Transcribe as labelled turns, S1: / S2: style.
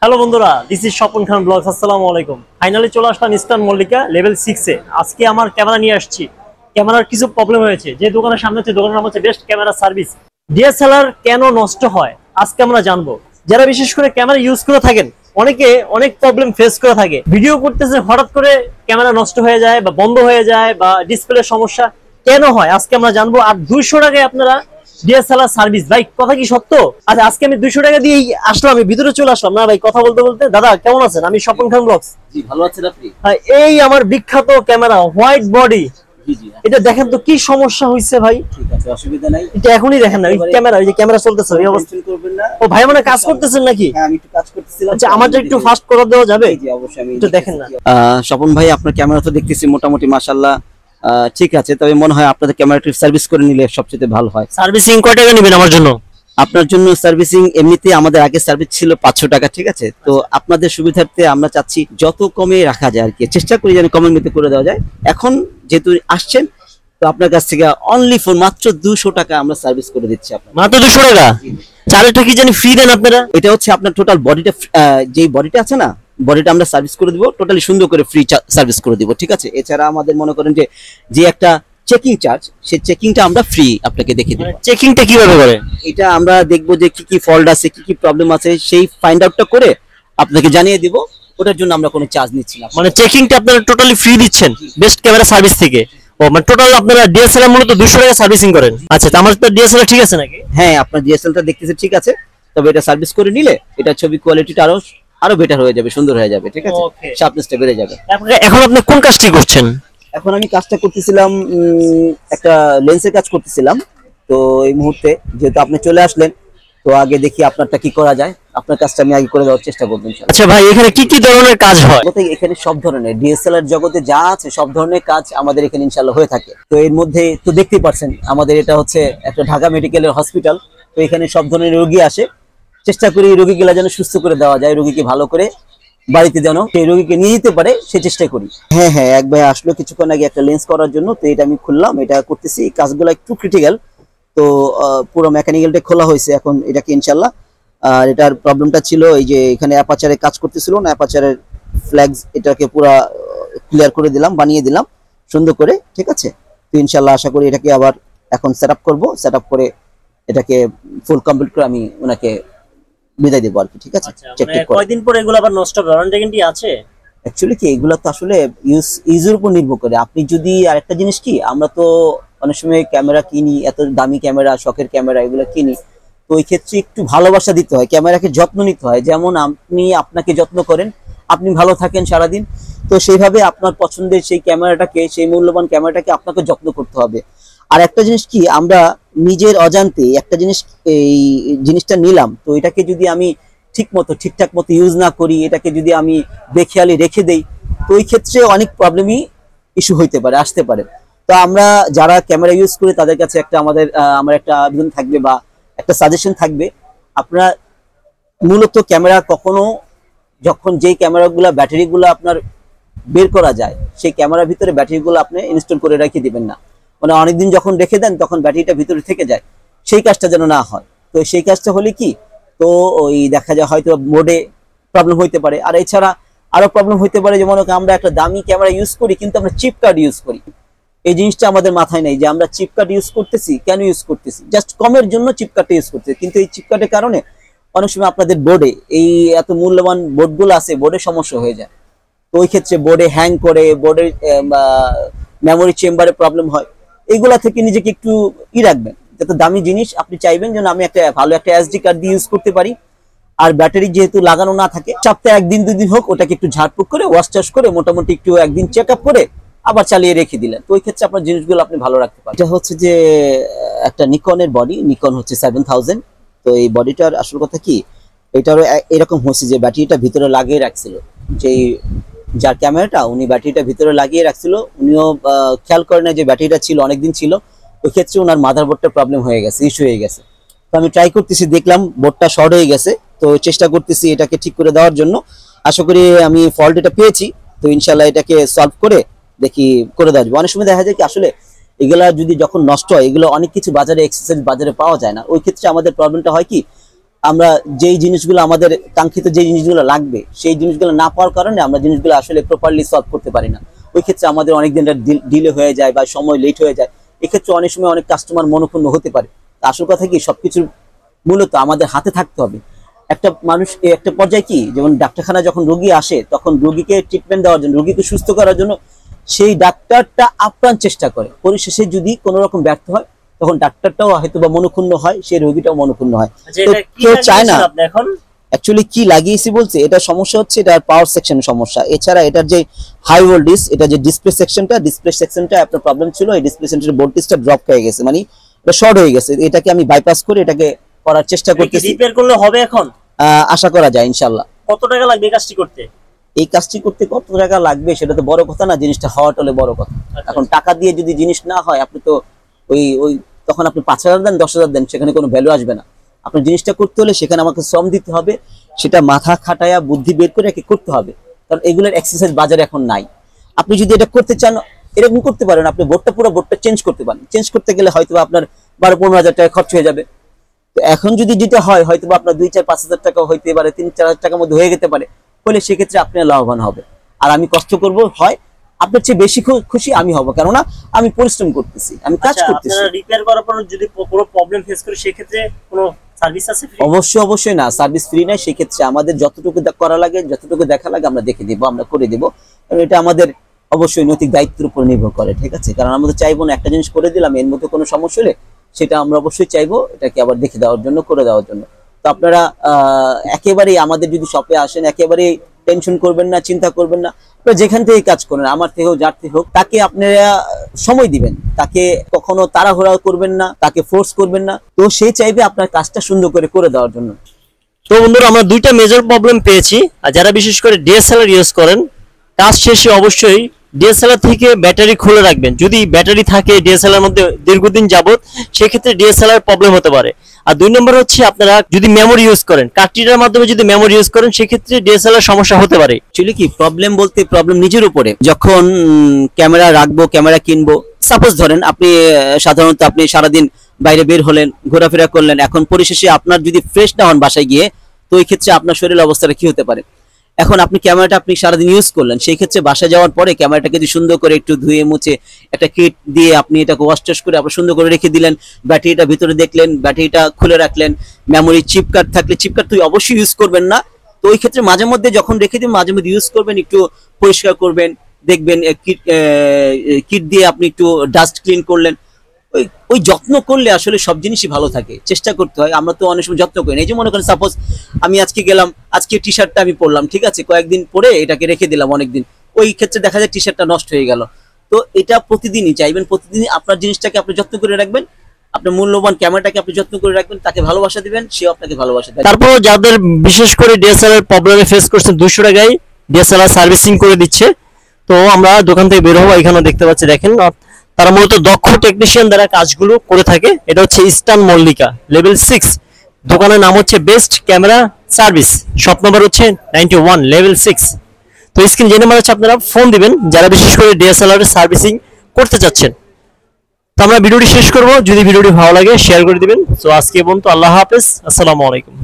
S1: Hello বন্ধুরা, this is Swapan Khan vlogs. আসসালামু আলাইকুম। ফাইনালি চলে আসলাম ইস্টার্ন মল্লিকা লেভেল 6 এ। আজকে আমার ক্যামেরা নিয়ে আসছি। ক্যামেরার কিছু প্রবলেম হয়েছে। যে দোকানের সামনে হচ্ছে, দোকানের নাম হচ্ছে বেস্ট ক্যামেরা সার্ভিস। ডিএসএলআর কেন নষ্ট হয় আজকে আমরা জানবো। যারা বিশেষ করে ক্যামেরা ইউজ করে থাকেন, অনেকে অনেক প্রবলেম ফেস করে থাকে। ভিডিও করতেছে, হঠাৎ করে ক্যামেরা নষ্ট হয়ে যায় বা বন্ধ হয়ে যায় বা ডিসপ্লে সমস্যা কেন হয় আজকে আমরা জানবো। আর 200 টাকায় আপনারা ডিএসএলআর সার্ভিস, ভাই কথা কি সত্য? আচ্ছা, আজকে আমি 200 টাকা দিয়ে আসলাম, আমি ভিতরে চলে আসলাম না ভাই, কথা বলতে বলতে। দাদা কেমন আছেন? আমি স্বপন খান ব্লগস।
S2: জি, ভালো আছেন আপনি?
S1: এই আমার বিখ্যাত ক্যামেরা হোয়াইট বডি,
S2: জি জি,
S1: এটা দেখেন তো কি সমস্যা হইছে ভাই।
S2: ঠিক আছে, অসুবিধা নাই।
S1: এটা এখনই দেখেন না, ওই ক্যামেরা, ওই যে ক্যামেরা চলতেছে ওই অবস্থা।
S2: টেনশন করবেন না।
S1: ও ভাই, মানে কাজ করতেছেন নাকি?
S2: হ্যাঁ, আমি একটু কাজ করতেছিলাম।
S1: আচ্ছা, আমারটা একটু ফাস্ট করে দেওয়া যাবে?
S2: জি অবশ্যই, আমি
S1: একটু দেখেন না।
S2: স্বপন ভাই, আপনার ক্যামেরা তো দেখতেছি মোটামুটি মাশাআল্লাহ ঠিক আছে, তবে মনে হয় আপনাদের ক্যামেরাটি সার্ভিস করে নিলে সবচেয়ে ভালো হয়।
S1: সার্ভিসিং কয় টাকা নেবেন আমার জন্য?
S2: আপনার জন্য সার্ভিসিং এমনিতে আমাদের আগে সার্ভিস ছিল 500 টাকা, ঠিক আছে? তো আপনাদের সুবিধার্থে আমরা চাচ্ছি যত কমে রাখা যায় আর কি, চেষ্টা করি যেন কমের মধ্যে করে দেওয়া যায়। এখন যেহেতু আসছেন, তো আপনার কাছ থেকে অনলি ফর মাত্র 200 টাকা আমরা সার্ভিস করে দিচ্ছি। আপনার
S1: মাত্র 200 টাকা? চারটা কি জানি ফ্রি দেন আপনারা?
S2: এটা হচ্ছে আপনার টোটাল বডিটা, যে বডিটা আছে না, বডিটা আমরা সার্ভিস করে দিব, টোটালি সুন্দর করে ফ্রি সার্ভিস করে দিব, ঠিক আছে? এছাড়া আমাদের মনে করেন যে যে একটা চেকিং চার্জ, সেই চেকিংটা আমরা ফ্রি আপনাকে দেখিয়ে দিব।
S1: চেকিংটা কিভাবে করে?
S2: এটা আমরা দেখবো যে কি কি ফল্ট আছে, কি কি প্রবলেম আছে, সেই ফাইন্ড আউটটা করে আপনাকে জানিয়ে দিব। ওটার জন্য আমরা কোনো চার্জ নিচ্ছি না।
S1: মানে চেকিংটা আপনারা টোটালি ফ্রি দিচ্ছেন বেস্ট ক্যামেরা সার্ভিস থেকে? ও মানে টোটাল আপনারা ডিএসএলআর মূলত 200 টাকা সার্ভিসিং করেন? আচ্ছা, তো আমার তো ডিএসএলআর ঠিক আছে নাকি?
S2: হ্যাঁ, আপনার ডিএসএলটা দেখতেছে ঠিক আছে, তবে এটা সার্ভিস করে নিলে এটা ছবি কোয়ালিটিটা আরো আরো বেটার হয়ে যাবে, সুন্দর হয়ে যাবে, ঠিক আছে?
S1: Okay.
S2: শার্পনেসটা বেড়ে যাবে।
S1: এখন আপনি কোন কাজটি করছেন?
S2: এখন আমি কাজটা করতেছিলাম, একটা লেন্সের কাজ করতেছিলাম। তো এই মুহূর্তে যেহেতু আপনি চলে আসলেন, তো আগে দেখি আপনারটা কি করা যায়। আপনার কাজটা আমি আগে করে দেওয়ার চেষ্টা করবো ইনশাআল্লাহ।
S1: আচ্ছা ভাই, এখানে কি কি ধরনের কাজ হয়?
S2: এখানে সব ধরনের ডিএসএলআর জগতে যা আছে সব ধরনের কাজ আমাদের এখানে ইনশাআল্লাহ হয়ে থাকে। তো এর মধ্যে তো দেখতেই পাচ্ছেন, আমাদের এটা হচ্ছে একটা ঢাকা মেডিকেলের হসপিটাল। তো এখানে সব ধরনের রোগী আসে, চেষ্টা করি রোগীগুলা যেন সুস্থ করে দেওয়া যায়, রোগীকে ভালো করে বাড়িতে যেন সেই রোগীকে নিয়ে যেতে পারে সে চেষ্টা করি। হ্যাঁ হ্যাঁ, এক ভাই আসলো কিছুক্ষণ আগে একটা লেন্স করার জন্য, তো এটা আমি খুললাম, এটা করতেছি। কাজগুলো একটু ক্রিটিক্যাল, তো পুরো মেকানিক্যালটা খোলা হয়েছে এখন এটাকে ইনশাল্লাহ। আর এটার প্রবলেমটা ছিল এই যে এখানে অ্যাপাচারে কাজ করতেছিল না, অ্যাপাচারের ফ্ল্যাগস এটাকে পুরো ক্লিয়ার করে দিলাম, বানিয়ে দিলাম সুন্দর করে, ঠিক আছে? তো ইনশাল্লাহ আশা করি এটাকে আবার এখন সেট আপ করবো, সেট আপ করে এটাকে ফুল কমপ্লিট করে আমি ওনাকে বিদায় দেবো আর কি, ঠিক আছে?
S1: কয়দিন পরে এগুলো আবার নষ্ট হবে? ওয়ারেন্টি গ্যারান্টি আছে?
S2: অ্যাকচুয়ালি কি, এগুলো তো আসলে ইউজের উপর নির্ভর করে। আপনি যদি, আরেকটা জিনিস কি, আমরা তো অনেক সময় ক্যামেরা কিনি, এত দামি ক্যামেরা, শখের ক্যামেরা এগুলো কিনি, তো ওই ক্ষেত্রে একটু ভালোবাসা দিতে হয়, ক্যামেরাকে যত্ন নিতে হয়। যেমন আপনি আপনাকে যত্ন করেন, আপনি ভালো থাকেন সারাদিন, তো সেইভাবে আপনার পছন্দের সেই ক্যামেরাটাকে, সেই মূল্যবান ক্যামেরাটাকে আপনাকে যত্ন করতে হবে। আর একটা জিনিস কি, আমরা নিজের অজান্তে একটা জিনিস, এই জিনিসটা নিলাম, তো এটাকে যদি আমি ঠিকঠাক মতো ইউজ না করি, এটাকে যদি আমি বেখেয়ালি রেখে দেই, তো ওই ক্ষেত্রে অনেক প্রবলেমই ইস্যু হইতে পারে, আসতে পারে। তো আমরা যারা ক্যামেরা ইউজ করি তাদের কাছে আমার একটা আবেদন থাকবে বা একটা সাজেশন থাকবে, আপনারা মূলত ক্যামেরা কখনো, যখন যেই ক্যামেরাগুলো ব্যাটারিগুলো আপনার বের করা যায়, সেই ক্যামেরার ভিতরে ব্যাটারিগুলো আপনি ইনস্টল করে রেখে দিবেন না। মানে অনেকদিন যখন রেখে দেন তখন ব্যাটারিটা ভিতরে থেকে যায়, সেই কাজটা যেন না হয়। তো সেই কাজটা হলে কি, তো ওই দেখা যায় হয়তো মোডে প্রবলেম হইতে পারে। আর এছাড়া আরো প্রবলেম হইতে পারে, যেমন আমরা একটা দামি ক্যামেরা ইউজ করি কিন্তু আমরা চিপ কার্ড ইউজ করি। এই জিনিসটা আমাদের মাথায় নেই যে আমরা চিপ কার্ড ইউজ করতেছি, কেন ইউজ করতেছি? জাস্ট কমের জন্য চিপ কার্ডটা ইউজ করতেছি, কিন্তু এই চিপ কার্ডের কারণে অনেক সময় আপনাদের বোর্ডে, এই এত মূল্যবান বোর্ডগুলো আছে, বোর্ডে সমস্যা হয়ে যায়। তো ওই ক্ষেত্রে বোর্ডে হ্যাং করে, বোর্ডের মেমোরি চেম্বারে প্রবলেম হয়। এইগুলা থেকে নিজেকে একটু রাখবেন, যত দামি জিনিস আপনি চাইবেন যেন আমি একটা ভালো একটা এসডি কার্ড দিয়ে ইউজ করতে পারি। আর ব্যাটারি যেহেতু লাগানো না থাকে, সপ্তাহে একদিন দুদিন হোক ওটাকে একটু ঝাড়ফুঁক করে, ওয়াশ টাশ করে, মোটামুটি একটু একদিন চেক আপ করে আবার চালিয়ে রেখে দিলেন, তো ওই ক্ষেত্রে আপনার জিনিসগুলো আপনি ভালো রাখতে পারেন। এটা হচ্ছে যে একটা নিকনের বডি, নিকন হচ্ছে 7000। তো এই বডিটার আসল কথা কি, এটারও এরকম হচ্ছে যে ব্যাটারিটা ভিতরে লাগিয়ে রাখছিল, যেই যার ক্যামেরাটা, উনি ব্যাটারিটা ভিতরে লাগিয়ে রাখছিল, উনিও খেয়াল করে না যে ব্যাটারিটা ছিল, অনেকদিন ছিল। ওই ক্ষেত্রে ওনার মাদারবোর্ডটা প্রবলেম হয়ে গেছে, ইস্যু হয়ে গেছে। তো আমি ট্রাই করতেছি, দেখলাম বোর্ডটা শর্ট হয়ে গেছে, তো চেষ্টা করতেছি এটাকে ঠিক করে দেওয়ার জন্য। আশা করি আমি ফল্ট এটা পেয়েছি, তো ইনশাল্লাহ এটাকে সলভ করে দেখি করে দেওয়া যাবে। অনেক সময় দেখা যায় কি, আসলে এগুলা যদি যখন নষ্ট হয়, এগুলো অনেক কিছু বাজারে, এক্সেসরিজ বাজারে পাওয়া যায় না। ওই ক্ষেত্রে আমাদের প্রবলেমটা হয় কি, আমরা যেই জিনিসগুলো আমাদের কাঙ্ক্ষিত যে জিনিসগুলো লাগবে সেই জিনিসগুলো না পাওয়ার কারণে আমরা জিনিসগুলো আসলে প্রপারলি সলভ করতে পারি না। ওই ক্ষেত্রে আমাদের অনেক দিন ডিলে হয়ে যায় বা সময় লেট হয়ে যায়। এক্ষেত্রে অনেক সময় অনেক কাস্টমার মনোক্ষুণ্ণ হতে পারে। আসল কথা কি, সবকিছু মূলত আমাদের হাতে থাকতে হবে। একটা মানুষ একটা পর্যায়ে কি, যেমন ডাক্তারখানা যখন রোগী আসে তখন রোগীকে ট্রিটমেন্ট দেওয়ার জন্য, রোগীকে সুস্থ করার জন্য সেই ডাক্তারটা আপ্রাণ চেষ্টা করে। পরিশেষে যদি কোনো রকম ব্যর্থ হয় তখন ডাক্তারটাও হয়তো বা মনোক্ষুণ্ণ হয়, সেই রোগীটাও মনোক্ষুণ্ণ হয়। তো কেউ চায় না।
S1: এখন
S2: অ্যাকচুয়ালি কি লাগিয়েছি বলছে, এটা সমস্যা হচ্ছে এটা পাওয়ার সেকশনের সমস্যা। এছাড়া এটার যে হাই ভোল্টেজ, এটা যে ডিসপ্লে সেকশনটা আপনার প্রবলেম ছিল। এই ডিসপ্লে সেকশনের ভোল্টেজটা ড্রপ হয়ে গেছে, মানে এটা শর্ট হয়ে গেছে। এটাকে আমি বাইপাস করে এটাকে করার চেষ্টা করতেছি।
S1: রিপেয়ার করলে হবে এখন?
S2: আশা করা যায় ইনশাআল্লাহ।
S1: কত টাকা লাগবে এই কাজটি করতে?
S2: এই কাজটি করতে কত টাকা লাগবে সেটা তো বড় কথা না, জিনিসটা হওয়াটা হলে বড় কথা। এখন টাকা দিয়ে যদি জিনিস না হয়, আপনি তো ওই তখন আপনি 5,000 দেন 10,000 দেন, সেখানে কোনো ভ্যালু আসবে না। আপনার জিনিসটা করতে হলে সেখানে আমাকে শ্রম দিতে হবে, সেটা মাথা খাটায়া বুদ্ধি বের করে একে করতে হবে। কারণ এগুলোর এক্সারসাইজ বাজারে এখন নাই। আপনি যদি এটা করতে চান এরকম করতে পারেন, আপনি পুরো বোর্ডটা চেঞ্জ করতে পারেন। চেঞ্জ করতে গেলে হয়তো আপনার 12-15 হাজার টাকা খরচ হয়ে যাবে। তো এখন যদি যেটা হয় হয়তো আপনার 2-4-5 হাজার টাকা হইতে পারে, 3-4 হাজার টাকার মধ্যে হয়ে যেতে পারে, হলে সেক্ষেত্রে আপনি লাভবান হবে। আর আমি কষ্ট করব, হয় আপনার চেয়ে বেশি খুশি আমি হব, কেননা আমি পরিশ্রম করতেছি, আমি কাজ করতেছি।
S1: আপনারা রিপেয়ার করার পর যদি কোনো প্রবলেম ফেস করি সেক্ষেত্রে কোনো সার্ভিস আছে?
S2: অবশ্যই না, সার্ভিস ফ্রি নাই। সেক্ষেত্রে আমাদের যতটুকু করা লাগে, যতটুকু দেখা লাগে আমরা দেখে দিব, আমরা করে দেব। কারণ এটা আমাদের অবশ্যই নৈতিক দায়িত্বের উপর নির্ভর করে, ঠিক আছে? কারণ আমরা তো চাইবো না একটা জিনিস করে দিলাম, এর মধ্যে কোনো সমস্যা হলে সেটা আমরা অবশ্যই চাইবো এটাকে আবার দেখে দেওয়ার জন্য, করে দেওয়ার জন্য। তো আপনারা একেবারেই আমাদের যদি শপে আসেন একেবারেই টেনশন করবেন না, চিন্তা করবেন না। আপনারা যেখান থেকে কাজ করেন, আমার থেকে হোক যার থেকে হোক, তাকে আপনারা সময় দিবেন, তাকে কখনো তাড়াহুড়া করবেন না, তাকে ফোর্স করবেন না। তো সে চাইবে আপনার কাজটা সুন্দর করে দেওয়ার জন্য।
S1: তো বন্ধুরা, আমরা দুইটা মেজর প্রবলেম পেয়েছি। আর যারা বিশেষ করে ডিএসএলআর ইউজ করেন, কাজ শেষে অবশ্যই ডিএসএলআর থেকে ব্যাটারি খুলে রাখবেন। যদি ব্যাটারি থাকে ডিএসএলআর মধ্যে দীর্ঘদিন যাবত, সেক্ষেত্রে ডিএসএলআর প্রবলেম হতে পারে। আর 2 নম্বর হচ্ছে, আপনারা যদি মেমোরি ইউজ করেন, কার্ড মাধ্যমে যদি মেমোরি ইউজ করেন, সেক্ষেত্রে ডিএসএলআর সমস্যা হতে পারে।
S2: অ্যাকচুয়ালি কি প্রবলেম বলতে, প্রবলেম নিজের উপরে। যখন ক্যামেরা রাখবো, ক্যামেরা কিনবো, সাপোজ ধরেন আপনি সাধারণত আপনি সারাদিন বাইরে বের হলেন, ঘোরাফেরা করলেন, এখন পরিশেষে আপনার যদি ফ্রেশ না হন বাসায় গিয়ে, তো ওই ক্ষেত্রে আপনার শরীরের অবস্থাটা কি হতে পারে? এখন আপনি ক্যামেরাটা আপনি সারাদিন ইউজ করলেন, সেই ক্ষেত্রে বাসায় যাওয়ার পরে ক্যামেরাটাকে যদি সুন্দর করে একটু ধুয়ে মুছে একটা কিট দিয়ে আপনি এটাকে ওয়াশ টেস্ট করে আপনি সুন্দর করে রেখে দিলেন, ব্যাটারিটা ভিতরে দেখলেন, ব্যাটারিটা খুলে রাখলেন, মেমোরি চিপ কার্ড থাকলে চিপ কার্ড তো অবশ্যই ইউজ করবেন না। তো ওই ক্ষেত্রে মাঝে মধ্যে যখন রেখে দিন, মাঝে মধ্যে ইউজ করবেন, একটু পরিষ্কার করবেন, দেখবেন কিট দিয়ে আপনি একটু ডাস্ট ক্লিন করলেন। ওই যত্ন করলে আসলে সব জিনিসই ভালো থাকে, চেষ্টা করতে হয়। আমরা তো অনেক সময় যত্ন করি না। এই যে মনে করেন সাপোজ আমি আজকে গেলাম, আজকে টি শার্টটা আমি পরলাম, ঠিক আছে, কয়েকদিন পরে এটাকে রেখে দিলাম অনেকদিন, ওই ক্ষেত্রে দেখা যায় টি শার্টটা নষ্ট হয়ে গেল। তো এটা প্রতিদিনই চাইবেন, প্রতিদিনই আপনার জিনিসটাকে আপনি যত্ন করে রাখবেন, আপনার মূল্যবান ক্যামেরাটাকে আপনি যত্ন করে রাখবেন, তাকে ভালোবাসা দিবেন, সেও আপনাকে ভালোবাসা দেবে।
S1: তারপর যাদের বিশেষ করে ডিএসএলআর প্রবলেমে ফেস করছেন, 200 টাকায় ডিএসএলআর সার্ভিসিং করে দিচ্ছে। তো আমরা দোকান থেকে বের হবো, এখানে দেখতে পাচ্ছি, দেখেন তারা মূলত দক্ষ টেকনিশিয়ান দ্বারা কাজগুলো করে থাকে। এটা হচ্ছে ইস্টার্ন মল্লিকা লেভেল 6, দোকানের নাম হচ্ছে best camera service, shop number হচ্ছে 91 লেভেল 6। তো স্ক্রিন যে নাম্বার হচ্ছে, আপনারা ফোন দিবেন যারা বিশেষ করে ডিএসএলআর সার্ভিসিং করতে চাচ্ছেন। তো আমরা ভিডিওটি শেষ করব। যদি ভিডিওটি ভালো লাগে শেয়ার করে দিবেন। তো আজকে পর্যন্ত, আল্লাহ হাফেজ, আসসালামু আলাইকুম।